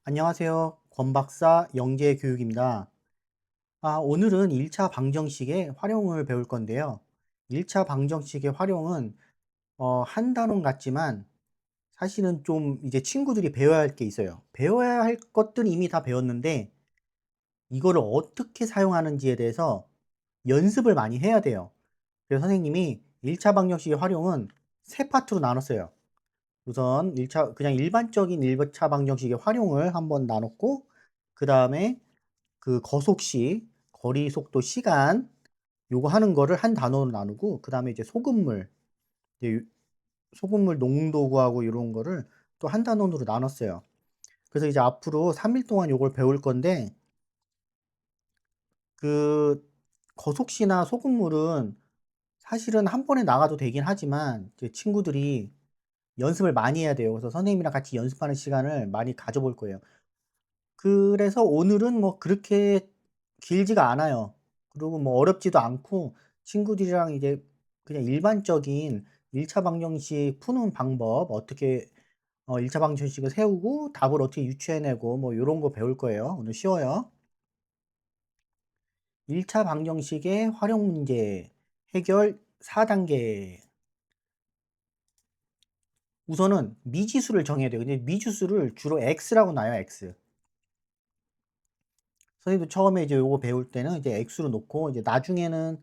안녕하세요. 권박사 영재교육입니다. 오늘은 1차 방정식의 활용을 배울 건데요. 1차 방정식의 활용은 한 단원 같지만 사실은 좀 이제 친구들이 배워야 할 게 있어요. 배워야 할 것들은 이미 다 배웠는데 이거를 어떻게 사용하는지에 대해서 연습을 많이 해야 돼요. 그래서 선생님이 1차 방정식의 활용은 세 파트로 나눴어요. 우선 1차 그냥 일반적인 1차 방정식의 활용을 한번 나눴고, 그다음에 그 거속시, 거리, 속도, 시간 요거 하는 거를 한 단어로 나누고, 그다음에 이제 소금물, 이제 소금물 농도 구하고 요런 거를 또 한 단원으로 나눴어요. 그래서 이제 앞으로 3일 동안 요걸 배울 건데, 그 거속시나 소금물은 사실은 한 번에 나가도 되긴 하지만 이제 친구들이 연습을 많이 해야 돼요. 그래서 선생님이랑 같이 연습하는 시간을 많이 가져볼 거예요. 그래서 오늘은 뭐 그렇게 길지가 않아요. 그리고 뭐 어렵지도 않고 친구들이랑 이제 그냥 일반적인 1차 방정식 푸는 방법, 어떻게 1차 방정식을 세우고 답을 어떻게 유추해내고 뭐 요런 거 배울 거예요. 오늘 쉬워요. 1차 방정식의 활용 문제 해결 4단계. 우선은 미지수를 정해야 돼요. 근데 미지수를 주로 x라고 놔요, x. 선생님도 처음에 이제 요거 배울 때는 이제 x로 놓고, 이제 나중에는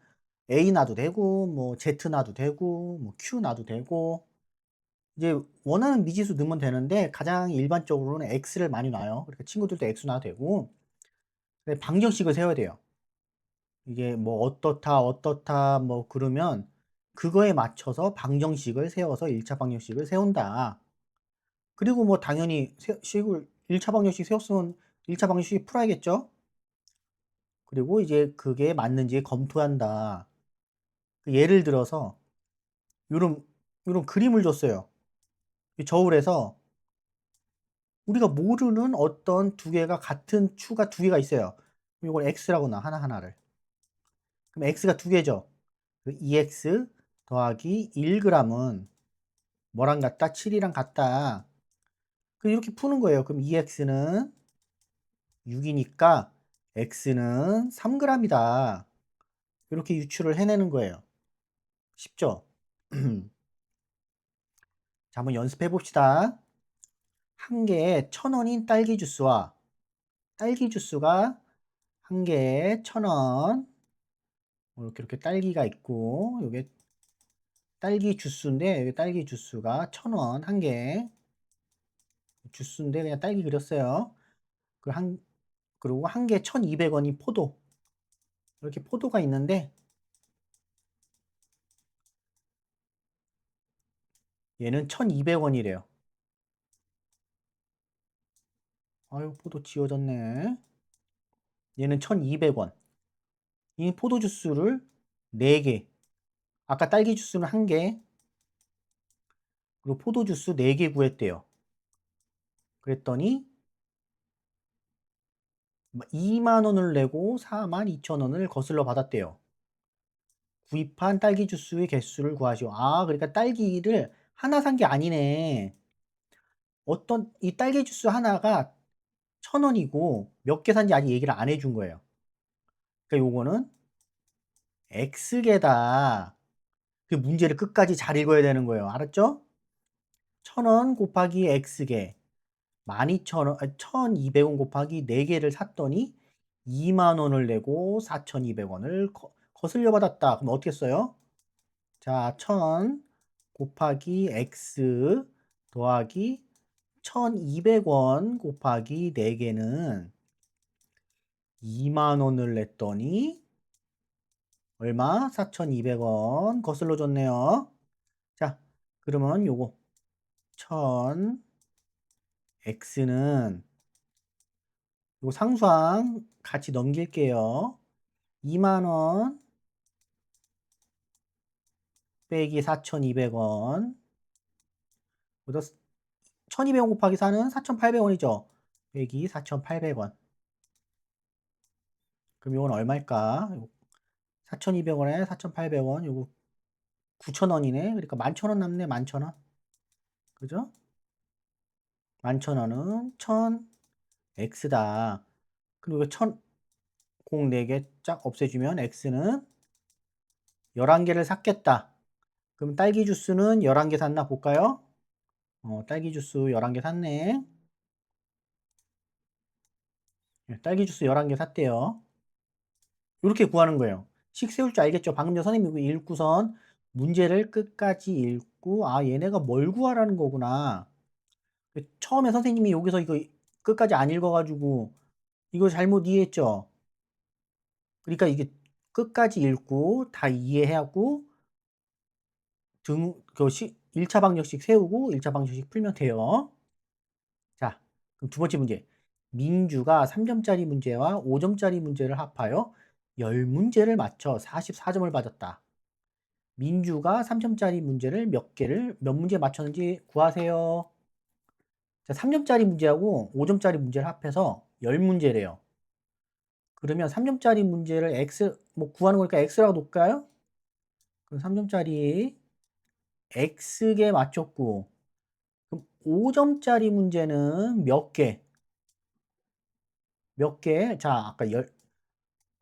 a 놔도 되고 뭐 z 놔도 되고 뭐 q 놔도 되고, 이제 원하는 미지수 넣으면 되는데 가장 일반적으로는 x를 많이 놔요. 그러니까 친구들도 x 놔도 되고. 근데 방정식을 세워야 돼요. 이게 뭐 어떻다 어떻다 뭐 그러면 그거에 맞춰서 방정식을 세워서 1차 방정식을 세운다. 그리고 뭐 당연히 식을 1차 방정식 세웠으면 1차 방정식 풀어야겠죠. 그리고 이제 그게 맞는지 검토한다. 그 예를 들어서 요런 그림을 줬어요. 이 저울에서 우리가 모르는 어떤 두 개가 같은 추가 두 개가 있어요. 이걸 x라고 놔, 하나하나를. 그럼 x가 두 개죠. 그 2x 더하기 1g은 뭐랑 같다? 7이랑 같다. 그 이렇게 푸는 거예요. 그럼 2x는 6이니까 x는 3g이다. 이렇게 유추를 해내는 거예요. 쉽죠? 자, 한번 연습해 봅시다. 한 개에 1,000원인 딸기 주스와 딸기 주스가 한 개에 1,000원. 이렇게 딸기가 있고, 요게 딸기 주스인데, 여기 딸기 주스가 1,000원 한 개. 주스인데 그냥 딸기 그렸어요. 그리고 한 개 1,200원이 포도. 이렇게 포도가 있는데, 얘는 1,200원이래요. 아유, 포도 지워졌네. 얘는 1,200원. 이 포도 주스를 4개. 아까 딸기 주스는 한 개, 그리고 포도 주스 4개 구했대요. 그랬더니 2만 원을 내고 42,000원을 거슬러 받았대요. 구입한 딸기 주스의 개수를 구하시오. 그러니까 딸기를 하나 산 게 아니네. 어떤 이 딸기 주스 하나가 1,000원이고 몇 개 산지 아직 얘기를 안 해준 거예요. 그러니까 요거는 X개다. 그 문제를 끝까지 잘 읽어야 되는 거예요. 알았죠? 1,000원 곱하기 X개. 12,000원, 1,200원 곱하기 4개를 샀더니 2만 원을 내고 4,200원을 거슬려 받았다. 그럼 어떻게 써요? 자, 1,000 곱하기 x 더하기 1,200원 곱하기 4개는 2만 원을 냈더니 얼마? 4,200원 거슬러 줬네요. 자, 그러면 요거 1,000 x는 요 상수항 같이 넘길게요. 2만 원 빼기 4,200원. 1,200원 곱하기 4는 4,800원이죠. 빼기 4,800원. 그럼 이건 얼마일까? 4,200원에 4,800원, 요거 9,000원이네. 그러니까 11,000원 남네, 11,000원. 그죠? 11,000원은 x다. 그리고 이거 공 4개 쫙 없애주면 x는 11개를 샀겠다. 그럼 딸기 주스는 11개 샀나 볼까요? 딸기 주스 11개 샀네. 딸기 주스 11개 샀대요. 이렇게 구하는 거예요. 식 세울 줄 알겠죠? 방금 전 선생님이 읽고선 문제를 끝까지 읽고, 아, 얘네가 뭘 구하라는 거구나. 처음에 선생님이 여기서 이거 끝까지 안 읽어가지고 이거 잘못 이해했죠? 그러니까 이게 끝까지 읽고 다 이해하고 그 1차 방정식 세우고 1차 방정식 풀면 돼요. 자, 그럼 두 번째 문제. 민주가 3점짜리 문제와 5점짜리 문제를 합하여 10문제를 맞춰 44점을 받았다. 민주가 3점짜리 문제를 몇 문제 맞췄는지 구하세요. 자, 3점짜리 문제하고 5점짜리 문제를 합해서 10문제래요. 그러면 3점짜리 문제를 구하는 거니까 x라고 놓을까요? 그럼 3점짜리 x개 맞췄고, 그럼 5점짜리 문제는 몇 개? 몇 개? 자, 아까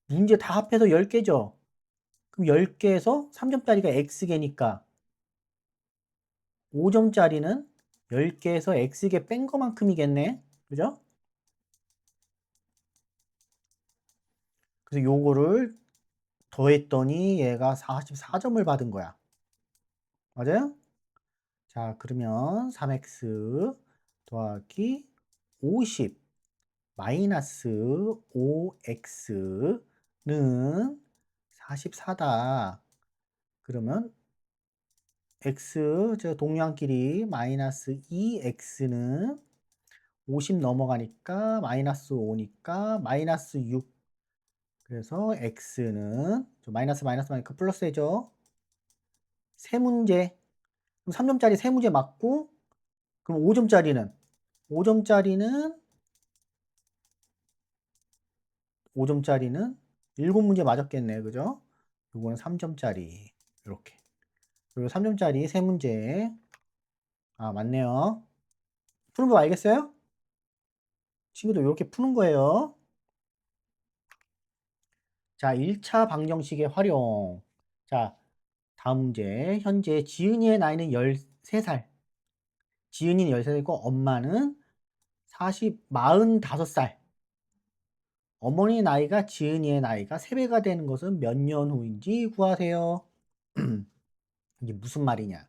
문제 다 합해서 10개죠? 그럼 10개에서 3점짜리가 x개니까 5점짜리는 10개에서 x개 뺀 것만큼이겠네? 그죠? 그래서 요거를 더했더니 얘가 44점을 받은 거야. 맞아요? 자, 그러면 3x 더하기 50 마이너스 5x는 44다. 그러면 저 동량끼리 마이너스 2x는 50 넘어가니까 마이너스 5니까 마이너스 6. 그래서 x는 마이너스 마이너스 하니까 플러스 해죠. 세 문제. 그럼 3점짜리 세 문제 맞고, 그럼 5점짜리는 7문제 맞았겠네. 그죠? 요거는 3점짜리. 이렇게. 그리고 3점짜리 세 문제. 아, 맞네요. 푸는 거 알겠어요? 친구들 이렇게 푸는 거예요. 자, 1차 방정식의 활용. 자, 다음 문제. 현재 지은이의 나이는 13살. 지은이는 13살이고 엄마는 45살. 어머니 나이가 지은이의 나이가 3배가 되는 것은 몇 년 후인지 구하세요. 이게 무슨 말이냐?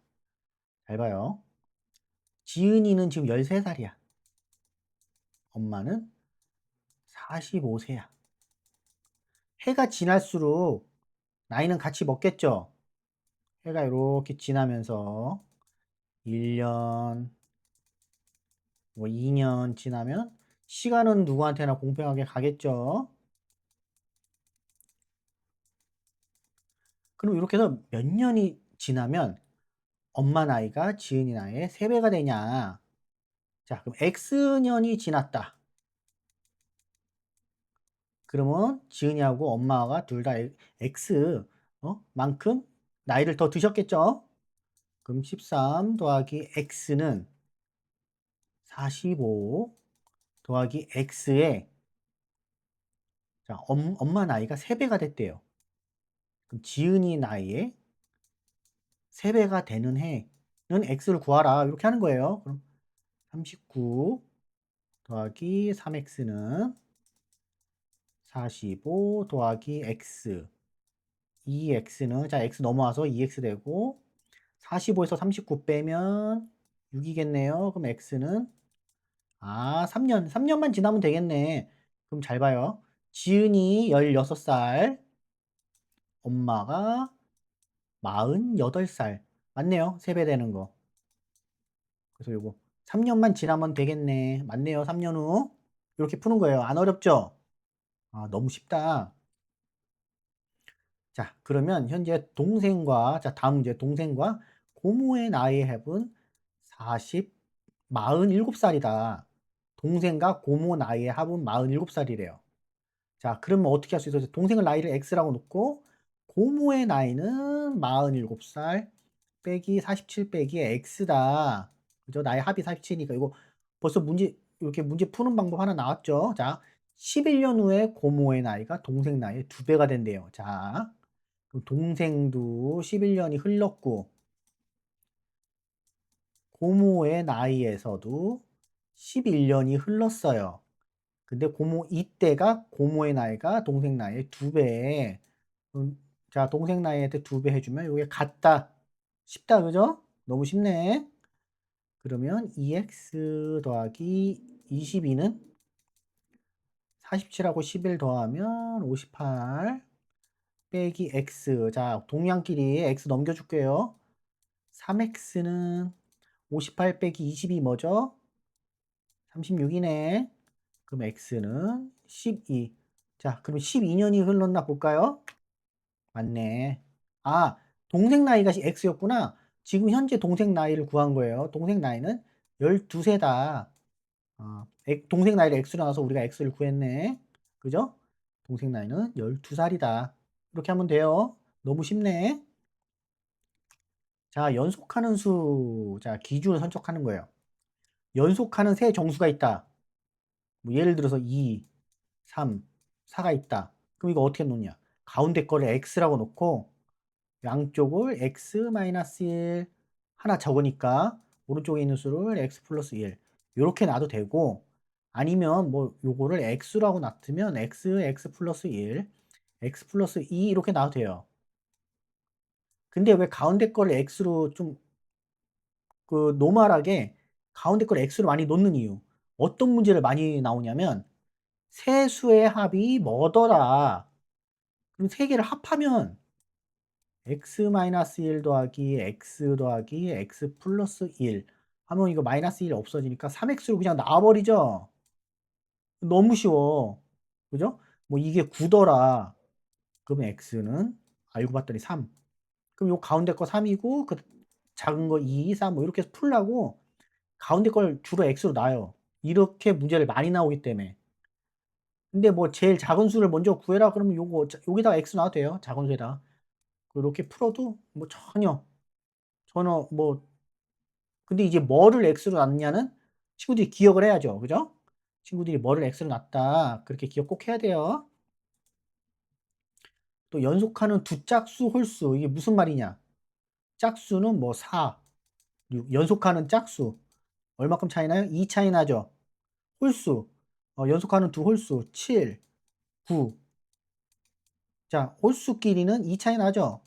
잘 봐요. 지은이는 지금 13살이야. 엄마는 45세야. 해가 지날수록 나이는 같이 먹겠죠? 해가 이렇게 지나면서 1년, 뭐 2년 지나면 시간은 누구한테나 공평하게 가겠죠? 그럼 이렇게 해서 몇 년이 지나면 엄마 나이가 지은이 나이의 3배가 되냐? 자, 그럼 X년이 지났다. 그러면 지은이하고 엄마가 둘 다 X 만큼 나이를 더 드셨겠죠? 그럼 13 더하기 X는 45 더하기 X에 자, 엄마 나이가 3배가 됐대요. 그럼 지은이 나이에 3배가 되는 해는 X를 구하라. 이렇게 하는 거예요. 그럼 39 더하기 3X는 45 더하기 X 2X는 자 X 넘어와서 2X 되고 45에서 39 빼면 6이겠네요. 그럼 X는 3년만 지나면 되겠네. 그럼 잘 봐요. 지은이 16살 엄마가 48살 맞네요. 3배 되는 거. 그래서 요거 3년만 지나면 되겠네. 맞네요. 3년 후. 이렇게 푸는 거예요. 안 어렵죠? 아, 너무 쉽다. 자, 그러면 현재 다음 문제 동생과 고모의 나이 합은 47살이다. 동생과 고모 나이의 합은 47살이래요. 자, 그러면 어떻게 할 수 있어요? 동생의 나이를 X라고 놓고 고모의 나이는 47살 빼기 47 빼기 X다. 그죠? 나이 합이 47이니까 이거 벌써 문제 이렇게 문제 푸는 방법 하나 나왔죠. 자, 11년 후에 고모의 나이가 동생 나이의 2 배가 된대요. 자, 그럼 동생도 11 년이 흘렀고 고모의 나이에서도 11 년이 흘렀어요. 근데 고모 이때가 고모의 나이가 동생 나이의 2 배. 자, 동생 나이한테 2배 해 주면 요게 같다. 쉽다. 그죠? 너무 쉽네. 그러면 2x 더하기 22는 47하고 11 더하면 58 빼기 x. 자, 동량끼리 x 넘겨 줄게요. 3x는 58 빼기 22 뭐죠? 36 이네. 그럼 x는 12. 자, 그럼 12 년이 흘렀나 볼까요? 맞네. 아, 동생 나이가 x였구나. 지금 현재 동생 나이를 구한 거예요. 동생 나이는 12 세다. 동생 나이를 x로 나눠서 우리가 x를 구했네. 그죠? 동생 나이는 12 살이다. 이렇게 하면 돼요. 너무 쉽네. 자, 연속하는 수. 자, 기준을 선택하는 거예요. 연속하는 세 정수가 있다. 뭐 예를 들어서 2, 3, 4가 있다. 그럼 이거 어떻게 놓냐? 가운데 거를 x라고 놓고 양쪽을 x-1 하나 적으니까 오른쪽에 있는 수를 x 플러스 1 요렇게 놔도 되고, 아니면 뭐 요거를 x라고 놔두면 x 플러스 1 x 플러스 2 이렇게 놔도 돼요. 근데 왜 가운데 거를 x로 좀 노멀하게 가운데 걸 x로 많이 놓는 이유, 어떤 문제를 많이 나오냐면 세 수의 합이 뭐더라. 그럼 세 개를 합하면 x-1 더하기 x 더하기 x 플러스 1 하면 이거 마이너스 1 없어지니까 3x로 그냥 나와 버리죠. 너무 쉬워. 그죠? 뭐 이게 9 더라. 그러면 x는 알고 봤더니 3. 그럼 요 가운데 거 3 이고 그 작은 거 2, 3 뭐 이렇게 해서 풀라고 가운데 걸 주로 x로 놔요. 이렇게 문제를 많이 나오기 때문에. 근데 뭐 제일 작은 수를 먼저 구해라 그러면 요거 여기다가 x 놔도 돼요. 작은 수에다가. 그렇게 풀어도 뭐 전혀 뭐, 근데 이제 뭐를 x로 놨냐는 친구들이 기억을 해야죠. 그죠? 친구들이 뭐를 x로 놨다. 그렇게 기억 꼭 해야 돼요. 또 연속하는 두 짝수 홀수. 이게 무슨 말이냐? 짝수는 뭐 4, 6. 연속하는 짝수. 얼마큼 차이 나요? 2 차이 나죠. 홀수. 연속하는 두 홀수. 7, 9. 자, 홀수끼리는 2 차이 나죠.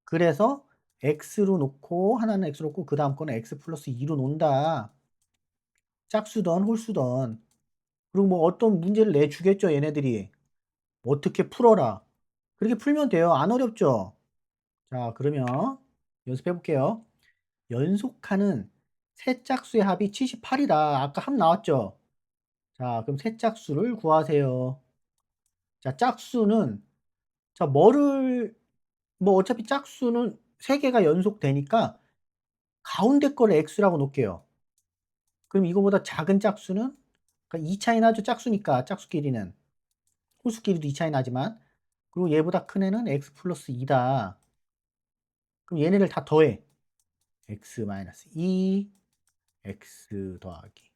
그래서 x로 놓고 하나는 x로 놓고 그다음 거는 x 플러스 2로 놓는다. 짝수든 홀수든. 그리고 뭐 어떤 문제를 내주겠죠, 얘네들이. 어떻게 풀어라. 그렇게 풀면 돼요. 안 어렵죠? 자, 그러면 연습해 볼게요. 연속하는 세 짝수의 합이 78이다. 아까 합 나왔죠? 자, 그럼 세 짝수를 구하세요. 자, 짝수는, 자, 뭐 어차피 짝수는 세 개가 연속되니까 가운데 거를 x라고 놓을게요. 그럼 이거보다 작은 짝수는, 그러니까 2 차이 나죠, 짝수니까. 짝수끼리는. 홀수끼리도 2 차이 나지만. 그리고 얘보다 큰 애는 x 플러스 2다. 그럼 얘네를 다 더해. x 마이너스 2, x 더하기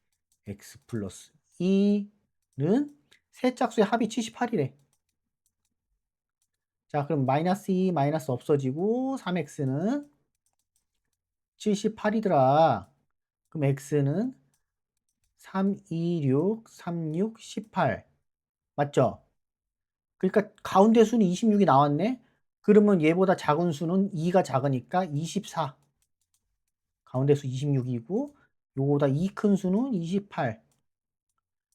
x 플러스 2는 세 짝수의 합이 78이래. 자, 그럼 마이너스 2 마이너스 없어지고 3x는 78이더라. 그럼 x는 3, 2, 6, 3, 6, 18. 맞죠? 그러니까 가운데 수는 26이 나왔네. 그러면 얘보다 작은 수는 2가 작으니까 24. 가운데 수 26이고 요거보다 2 큰 수는 28.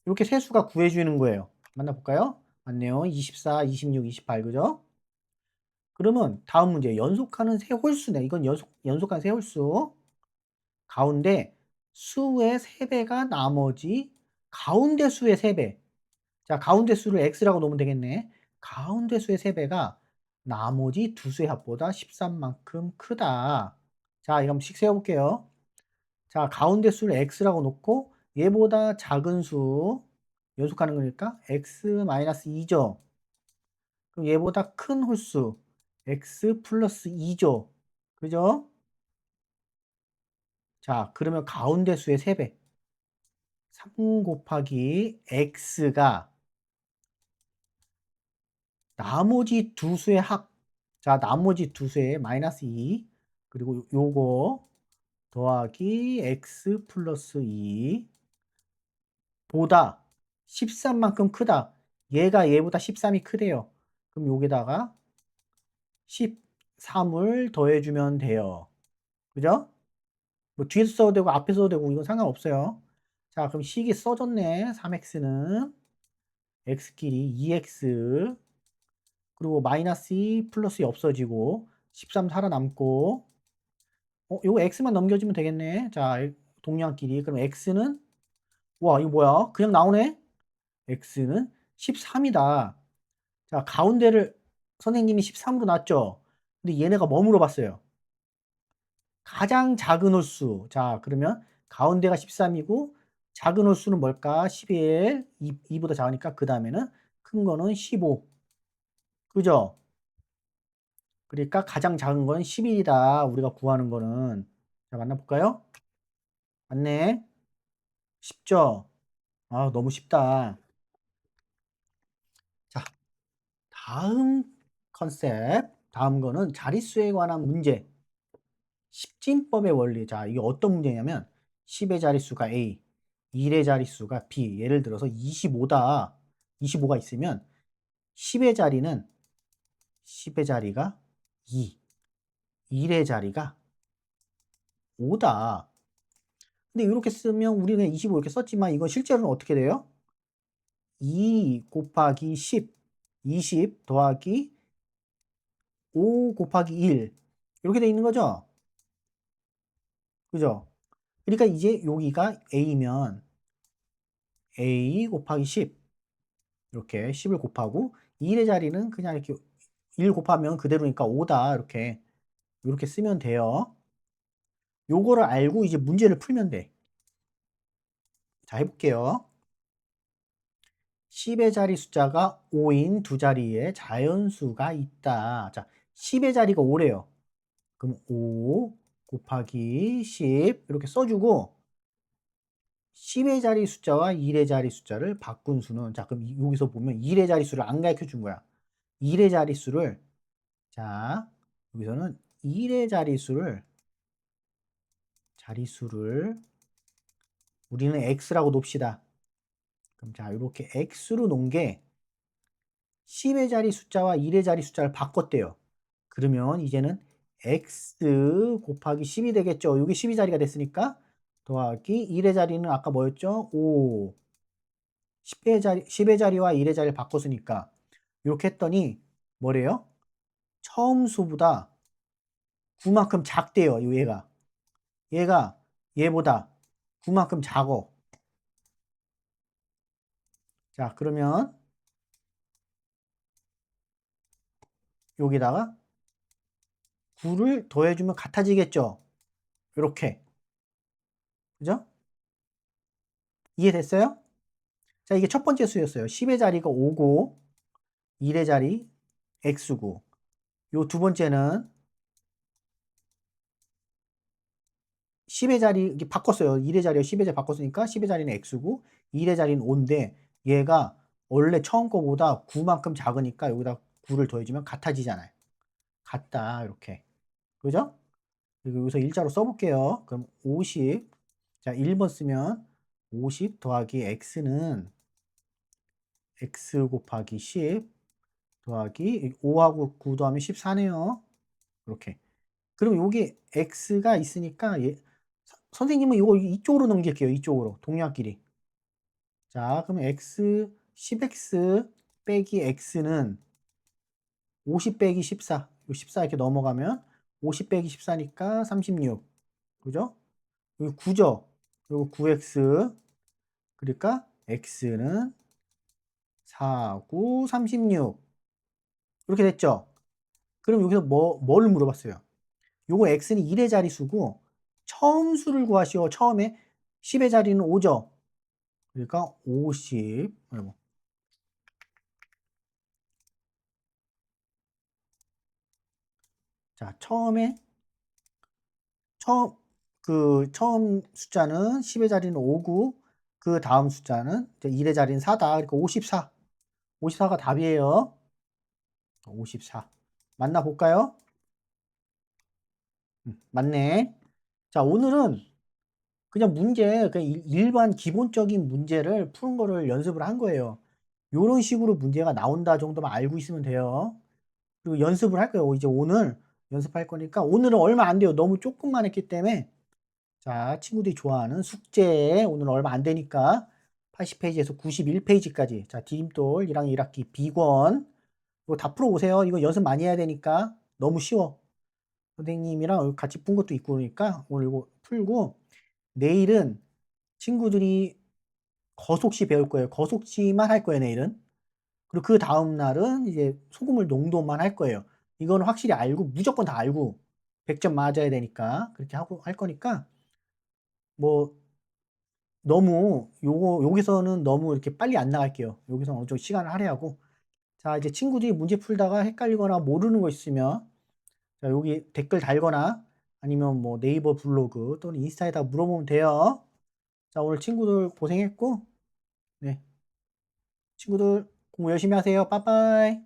이렇게 세 수가 구해 주는 거예요. 만나 볼까요? 맞네요. 24, 26, 28. 그죠? 그러면 다음 문제. 연속하는 세 홀수네. 이건 연속한 세 홀수. 가운데 수의 3배가 나머지 가운데 수의 3배. 자, 가운데 수를 x라고 놓으면 되겠네. 가운데 수의 3배가 나머지 두 수의 합보다 13만큼 크다. 자, 이거 한번 씩 세워 볼게요. 자, 가운데 수를 x라고 놓고 얘보다 작은 수 연속하는 거니까 x-2죠. 그럼 얘보다 큰 홀수 x 플러스 2죠. 그죠? 자, 그러면 가운데 수의 3배. 3 곱하기 x가 나머지 두 수의 합. 자, 나머지 두 수의 마이너스 2 그리고 요거 더하기 x 플러스 2 보다 13만큼 크다. 얘가 얘보다 13이 크대요. 그럼 여기다가 13을 더해주면 돼요. 그죠? 뭐 뒤에서 써도 되고 앞에서 써도 되고 이건 상관없어요. 자, 그럼 식이 써졌네. 3x는 x끼리 2x 그리고 마이너스 2 플러스 2 없어지고 13 살아남고 요거 x만 넘겨주면 되겠네. 자, 동량끼리 그럼 x는 와 이거 뭐야? 그냥 나오네? x는 13이다. 자, 가운데를 선생님이 13으로 놨죠? 근데 얘네가 뭐 물어봤어요? 가장 작은 홀수. 자, 그러면 가운데가 13이고 작은 홀수는 뭘까? 11, 2보다 작으니까 그 다음에는 큰 거는 15. 그죠? 그러니까 가장 작은 건 11이다. 우리가 구하는 거는. 자, 만나볼까요? 맞네. 쉽죠? 아, 너무 쉽다. 자, 다음 컨셉. 다음 거는 자릿수에 관한 문제. 십진법의 원리. 자, 이게 어떤 문제냐면 10의 자릿수가 A, 1의 자릿수가 B. 예를 들어서 25다. 25가 있으면 10의 자리는 10의 자리가 2, 1의 자리가 5다. 근데 이렇게 쓰면 우리는 25 이렇게 썼지만 이건 실제로는 어떻게 돼요? 2 곱하기 10, 20 더하기 5 곱하기 1 이렇게 돼 있는 거죠? 그죠? 그러니까 이제 여기가 A면 A 곱하기 10 이렇게 10을 곱하고 1의 자리는 그냥 이렇게 1 곱하면 그대로니까 5다 이렇게 쓰면 돼요. 요거를 알고 이제 문제를 풀면 돼. 자, 해볼게요. 10의 자리 숫자가 5인 두 자리에 자연수가 있다. 자, 10의 자리가 5래요. 그럼 5 곱하기 10 이렇게 써주고 10의 자리 숫자와 1의 자리 숫자를 바꾼 수는 자, 그럼 여기서 보면 1의 자릿수를 안 가르쳐 준 거야. 1의 자릿수를 자, 여기서는 1의 자릿수를 우리는 x라고 놉시다. 그럼 자, 이렇게 x로 놓은 게 10의 자리 숫자와 1의 자리 숫자를 바꿨대요. 그러면 이제는 x 곱하기 10이 되겠죠. 여기 12 자리가 됐으니까 더하기 1의 자리는 아까 뭐였죠? 5. 10의 자리와 1의 자리를 바꿨으니까 이렇게 했더니 뭐래요? 처음 수보다 9만큼 작대요. 얘가 얘보다 9만큼 작어. 자, 그러면 여기다가 9를 더해주면 같아지겠죠. 이렇게. 그죠? 이해됐어요? 자, 이게 첫 번째 수였어요. 10의 자리가 5고 1의 자리 x고 요 두 번째는 10의 자리 이렇게 바꿨어요. 1의 자리와 10의 자리 바꿨으니까 10의 자리는 x고 1의 자리는 5인데 얘가 원래 처음 거보다 9만큼 작으니까 여기다 9를 더해주면 같아지잖아요. 같다 이렇게. 그죠? 그리고 여기서 일자로 써볼게요. 그럼 50. 자, 1번 쓰면 50 더하기 x는 x 곱하기 10 더하기 5하고 9 더하면 14네요. 이렇게. 그럼 여기 x가 있으니까 선생님은 이거 이쪽으로 넘길게요. 이쪽으로. 동량끼리. 자, 그러면 x 10x 빼기 x는 50 빼기 14. 14 이렇게 넘어가면 50 빼기 14니까 36. 그죠? 여기 9죠? 요거 9x. 그러니까 x는 4, 9, 36. 이렇게 됐죠? 그럼 여기서 뭘 물어봤어요? 요거 x는 1의 자리수고 처음 수를 구하시오. 처음에 10의 자리는 5죠? 그러니까 50. 아이고. 자, 처음 처음 숫자는 10의 자리는 5고 그다음 숫자는 이제 1의 자리는 4다 그러니까 54. 54가 답이에요. 54. 맞나 볼까요? 맞네. 자, 오늘은 그냥 문제 그냥 일반 기본적인 문제를 푸는 거를 연습을 한 거예요. 요런 식으로 문제가 나온다 정도만 알고 있으면 돼요. 그리고 연습을 할 거예요. 이제 오늘 연습할 거니까 오늘은 얼마 안 돼요. 너무 쪼끔만 했기 때문에. 자, 친구들이 좋아하는 숙제 오늘 얼마 안 되니까 80 페이지에서 91 페이지까지 자, 디딤돌 1학년 1 학기 비권 이거 다 풀어 오세요. 이거 연습 많이 해야 되니까 너무 쉬워. 선생님이랑 같이 푼 것도 있고 그러니까 오늘 이거 풀고 내일은 친구들이 거속시 배울 거예요. 거속시만 할 거예요, 내일은. 그리고 그다음 날은 이제 소금물 농도만 할 거예요. 이거는 확실히 알고 무조건 다 알고 100점 맞아야 되니까 그렇게 하고 할 거니까 뭐 너무 요거 여기서는 너무 이렇게 빨리 안 나갈게요. 여기서 어느 정도 시간을 할애하고 자, 이제 친구들이 문제 풀다가 헷갈리거나 모르는 거 있으면 자, 여기 댓글 달거나 아니면 뭐 네이버 블로그 또는 인스타에다 물어보면 돼요. 자, 오늘 친구들 고생했고 네. 친구들 공부 열심히 하세요. 빠빠이.